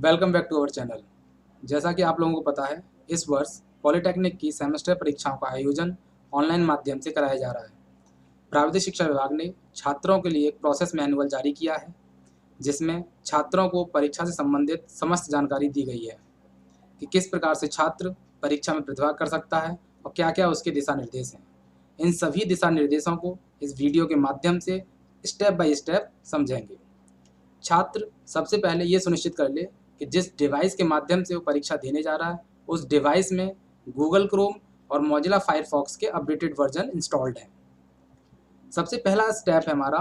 Welcome back to our channel. जैसा कि आप लोगों को पता है, इस वर्ष पॉलिटेक्निक की सेमेस्टर परीक्षाओं का आयोजन ऑनलाइन माध्यम से कराया जा रहा है। प्राविधिक शिक्षा विभाग ने छात्रों के लिए एक प्रोसेस मैनुअल जारी किया है, जिसमें छात्रों को परीक्षा से संबंधित समस्त जानकारी दी गई है कि किस प्रकार से छात्र परीक्षा में प्रतिभाग कर सकता है और क्या क्या उसके दिशा निर्देश हैं। इन सभी दिशा निर्देशों को इस वीडियो के माध्यम से स्टेप बाय स्टेप समझेंगे। छात्र सबसे पहले ये सुनिश्चित कर ले कि जिस डिवाइस के माध्यम से वो परीक्षा देने जा रहा है, उस डिवाइस में गूगल क्रोम और मोजिला फायरफॉक्स के अपडेटेड वर्जन इंस्टॉल्ड हैं। सबसे पहला स्टेप है हमारा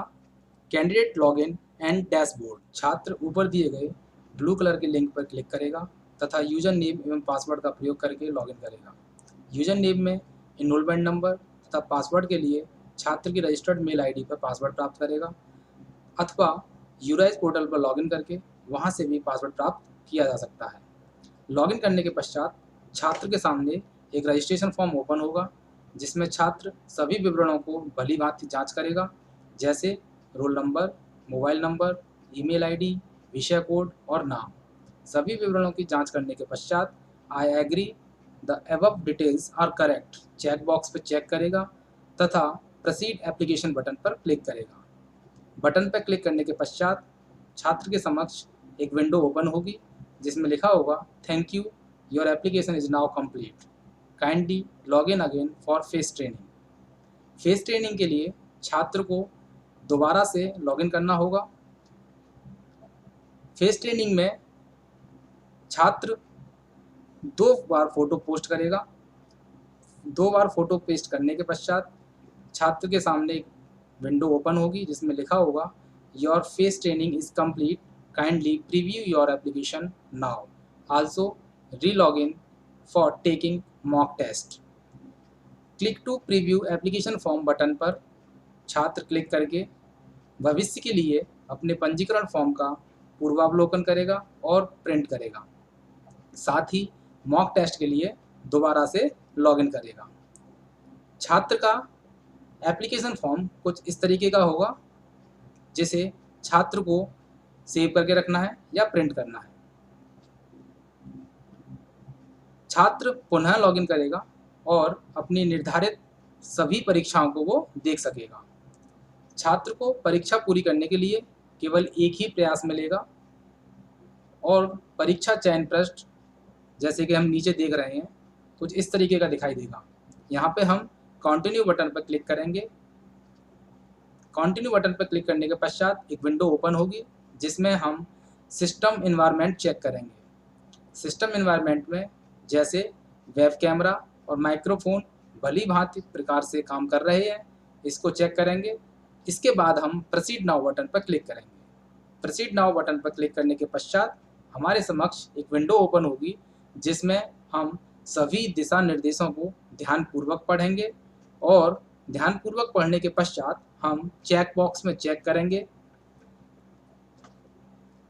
कैंडिडेट लॉगिन एंड डैशबोर्ड। छात्र ऊपर दिए गए ब्लू कलर के लिंक पर क्लिक करेगा तथा यूजर नेम एवं पासवर्ड का प्रयोग करके लॉगिन करेगा। यूजर नेम में इनरोलमेंट नंबर तथा पासवर्ड के लिए छात्र की रजिस्टर्ड मेल आईडी पर पासवर्ड प्राप्त करेगा अथवा यूराइज पोर्टल पर लॉगिन करके वहां से भी पासवर्ड प्राप्त किया जा सकता है। लॉगिन करने के पश्चात छात्र के सामने एक रजिस्ट्रेशन फॉर्म ओपन होगा, जिसमें छात्र सभी विवरणों को भली भांति जांच करेगा, जैसे roll number, mobile number, email ID, विषय कोड और नाम। सभी विवरणों की जांच करने के पश्चात I agree the above details are correct check box पर चेक करेगा तथा प्रोसीड एप्लीकेशन बटन पर क्लिक करेगा। बटन पर क्लिक करने के पश्चात छात्र के समक्ष एक विंडो ओपन होगी, जिसमें लिखा होगा thank you, your application is now complete, kindly log in again for face training. Face training के लिए छात्र को दोबारा से लॉगिन करना होगा। फेस ट्रेनिंग में छात्र 2 बार फोटो पोस्ट करेगा। 2 बार फोटो पेस्ट करने के पश्चात छात्र के सामने एक विंडो ओपन होगी, जिसमें लिखा होगा your face training is complete, kindly preview your application now, also re-login for taking mock test. Click to preview application form button पर छात्र क्लिक करके भविष्य के लिए अपने पंजीकरण फॉर्म का पूर्वावलोकन करेगा और प्रिंट करेगा। साथ ही मॉक टेस्ट के लिए दोबारा से लॉगिन करेगा। छात्र का एप्लीकेशन फॉर्म कुछ इस तरीके का होगा, जिसे छात्र को सेव करके रखना है या प्रिंट करना है। छात्र पुनः लॉगिन करेगा और अपनी निर्धारित सभी परीक्षाओं को वो देख सकेगा। छात्र को परीक्षा पूरी करने के लिए केवल एक ही प्रयास मिलेगा और परीक्षा चयन पृष्ठ, जैसे कि हम नीचे देख रहे हैं, कुछ इस तरीके का दिखाई देगा। यहाँ पे हम कंटिन्यू बटन पर क्लिक करेंगे। कंटिन्यू बटन पर क्लिक करने के पश्चात एक विंडो ओपन होगी, जिसमें हम सिस्टम इन्वायरमेंट चेक करेंगे। सिस्टम इन्वायरमेंट में जैसे वेब कैमरा और माइक्रोफोन भली भांति प्रकार से काम कर रहे हैं, इसको चेक करेंगे। इसके बाद हम प्रोसीड नाउ बटन पर क्लिक करेंगे। प्रोसीड नाउ बटन पर क्लिक करने के पश्चात हमारे समक्ष एक विंडो ओपन होगी, जिसमें हम सभी दिशा निर्देशों को ध्यानपूर्वक पढ़ेंगे और ध्यानपूर्वक पढ़ने के पश्चात हम चेक बॉक्स में चेक करेंगे।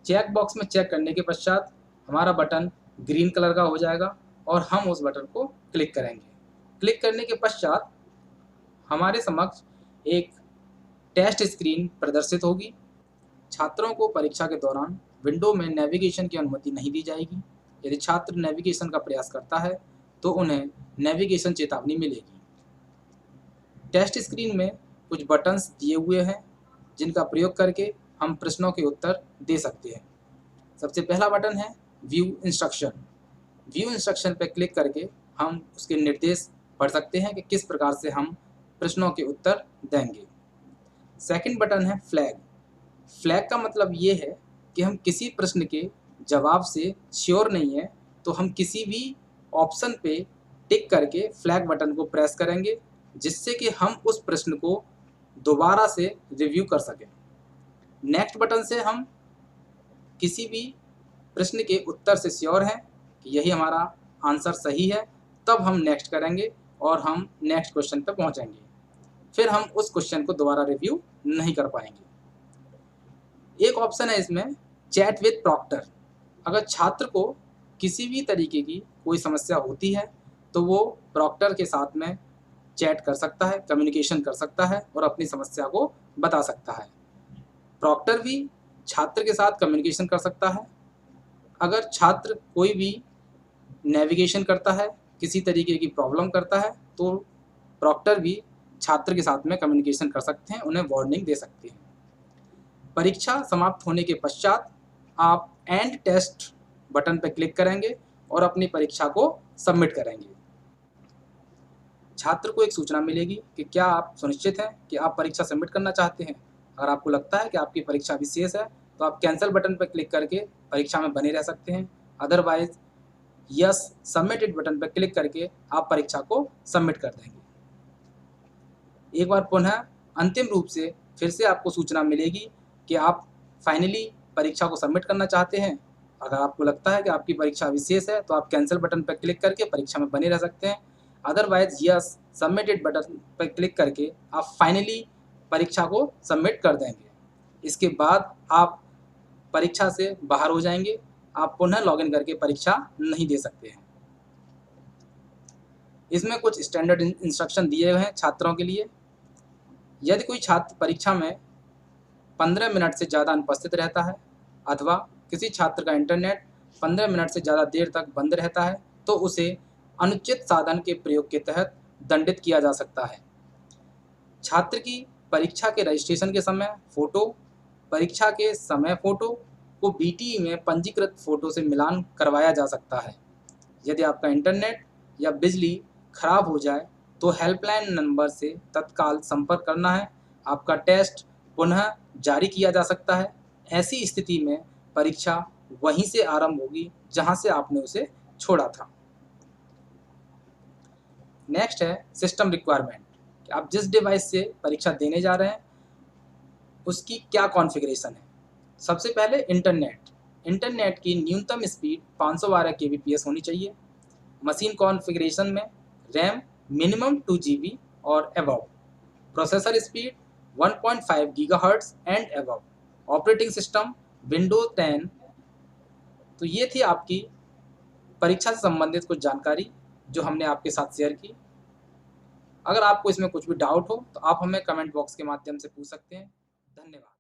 चेक बॉक्स में चेक करने के पश्चात हमारा बटन ग्रीन कलर का हो जाएगा और हम उस बटन को क्लिक करेंगे। क्लिक करने के पश्चात हमारे समक्ष एक टेस्ट स्क्रीन प्रदर्शित होगी। छात्रों को परीक्षा के दौरान विंडो में नेविगेशन की अनुमति नहीं दी जाएगी। यदि छात्र नेविगेशन का प्रयास करता है तो उन्हें नेविगेशन चेतावनी मिलेगी। टेस्ट स्क्रीन में कुछ बटन्स दिए हुए हैं, जिनका प्रयोग करके हम प्रश्नों के उत्तर दे सकते हैं। सबसे पहला बटन है व्यू इंस्ट्रक्शन। व्यू इंस्ट्रक्शन पर क्लिक करके हम उसके निर्देश पढ़ सकते हैं कि किस प्रकार से हम प्रश्नों के उत्तर देंगे। सेकंड बटन है फ्लैग। फ्लैग का मतलब ये है कि हम किसी प्रश्न के जवाब से श्योर नहीं है तो हम किसी भी ऑप्शन पे टिक करके फ्लैग बटन को प्रेस करेंगे, जिससे कि हम उस प्रश्न को दोबारा से रिव्यू कर सकें। नेक्स्ट बटन से हम किसी भी प्रश्न के उत्तर से श्योर हैं कि यही हमारा आंसर सही है, तब हम नेक्स्ट करेंगे और हम नेक्स्ट क्वेश्चन पर पहुंचेंगे। फिर हम उस क्वेश्चन को दोबारा रिव्यू नहीं कर पाएंगे। एक ऑप्शन है इसमें चैट विद प्रॉक्टर। अगर छात्र को किसी भी तरीके की कोई समस्या होती है तो वो प्रॉक्टर के साथ में चैट कर सकता है, कम्युनिकेशन कर सकता है और अपनी समस्या को बता सकता है। प्रॉक्टर भी छात्र के साथ कम्युनिकेशन कर सकता है। अगर छात्र कोई भी नेविगेशन करता है, किसी तरीके की प्रॉब्लम करता है, तो प्रॉक्टर भी छात्र के साथ में कम्युनिकेशन कर सकते हैं, उन्हें वार्निंग दे सकते हैं। परीक्षा समाप्त होने के पश्चात आप एंड टेस्ट बटन पर क्लिक करेंगे और अपनी परीक्षा को सबमिट करेंगे। छात्र को एक सूचना मिलेगी कि क्या आप सुनिश्चित हैं कि आप परीक्षा सबमिट करना चाहते हैं। अगर आपको लगता है कि आपकी परीक्षा अभी शेष है तो आप कैंसिल बटन पर क्लिक करके परीक्षा में बने रह सकते हैं। अदरवाइज यस सबमिटेड बटन पर क्लिक करके आप परीक्षा को सबमिट कर देंगे। एक बार पुनः अंतिम रूप से फिर से आपको सूचना मिलेगी कि आप फाइनली परीक्षा को सबमिट करना चाहते हैं। अगर आपको लगता है कि आपकी परीक्षा अभी शेष है तो आप कैंसिल बटन पर क्लिक करके परीक्षा में बने रह सकते हैं। अदरवाइज यस सबमिटेड बटन पर क्लिक करके आप फाइनली परीक्षा को सबमिट कर देंगे। इसके बाद आप परीक्षा से बाहर हो जाएंगे, आप पुनः लॉगिन करके परीक्षा नहीं दे सकते हैं। इसमें कुछ स्टैंडर्ड इंस्ट्रक्शन दिए हुए हैं छात्रों के लिए। यदि कोई छात्र परीक्षा में 15 मिनट से ज़्यादा अनुपस्थित रहता है अथवा किसी छात्र का इंटरनेट 15 मिनट से ज़्यादा देर तक बंद रहता है तो उसे अनुचित साधन के प्रयोग के तहत दंडित किया जा सकता है। छात्र की परीक्षा के रजिस्ट्रेशन के समय फ़ोटो, परीक्षा के समय फ़ोटो को बीटीई में पंजीकृत फ़ोटो से मिलान करवाया जा सकता है। यदि आपका इंटरनेट या बिजली खराब हो जाए तो हेल्पलाइन नंबर से तत्काल संपर्क करना है। आपका टेस्ट पुनः जारी किया जा सकता है। ऐसी स्थिति में परीक्षा वहीं से आरंभ होगी जहां से आपने उसे छोड़ा था। नेक्स्ट है सिस्टम रिक्वायरमेंट। आप जिस डिवाइस से परीक्षा देने जा रहे हैं उसकी क्या कॉन्फ़िगरेशन है। सबसे पहले इंटरनेट की न्यूनतम स्पीड 512 kbps होनी चाहिए। मशीन कॉन्फ़िगरेशन में रैम मिनिमम 2 GB और above. Processor speed 1.5 GHz and above. Operating system Windows 10। तो ये थी आपकी परीक्षा से संबंधित कुछ जानकारी जो हमने आपके साथ शेयर की। अगर आपको इसमें कुछ भी डाउट हो तो आप हमें कमेंट बॉक्स के माध्यम से पूछ सकते हैं। धन्यवाद।